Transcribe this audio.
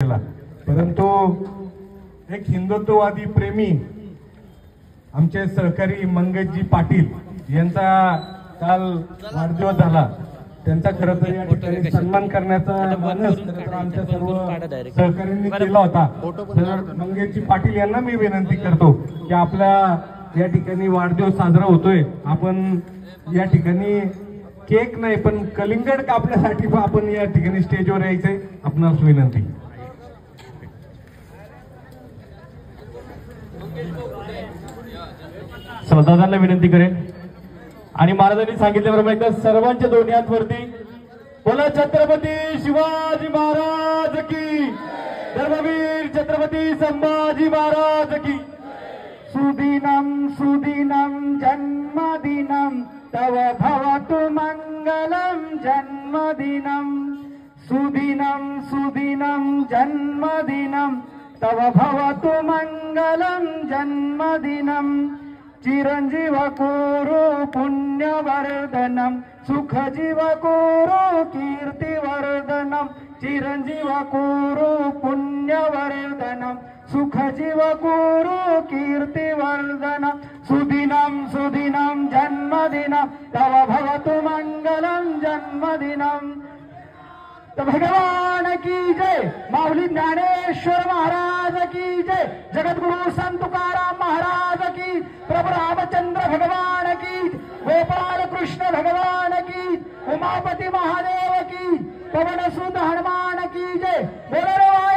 केला, परंतु एक हिंदुत्ववादी प्रेमी आमचे सहकारी मंगेशजी पाटील यांचा काल वाढदिवस झाला। त्यांचा खरं तर या ठिकाणी सन्मान करण्याचा मानस आमच्या सर्व सहकाऱ्यांनी केला होता। तर मंगेशजी पाटील यांना मी विनंती करतो की आपल्या या ठिकाणी वाढदिवस साजरा होतोय, आपण या ठिकाणी केक नाही पण कलिंगड कापण्यासाठी आपण या ठिकाणी स्टेजवर यायचंय, आपणास विनंती। दादांना विनंती करेन आणि महाराजांनी सांगितल्याप्रमाणे एकदा सर्वांच्या दोन्ही हात वरती बोला, छत्रपती शिवाजी महाराज की, धर्मवीर छत्रपती संभाजी महाराज की। सुदिनं सुदिनं जन्मदिनं तव भवतु मंगलम जन्मदिनं, सुदिनं सुदिनं जन्मदिनं तव भवतु मंगलम जन्मदिनं। चिरंजीव कुरु पुण्यवर्धनम सुखजीव कुरु कीर्तिवर्धनम, चिरंजीव कुरु पुण्यवर्धनम सुखजीव कुरु कीर्तिवर्धनम। सुदिनं सुदिनं जन्मदिनं तव भवतु मंगलम जन्मदिनं। तो भगवान की जय, माऊली ज्ञानेश्वर महाराज की जय, जगद्गुरु संत तुकाराम महाराज की, प्रभु रामचंद्र भगवान की, गोपाल कृष्ण भगवान की, उमापति महादेव की, पवन सुत हनुमान की जय। बोलो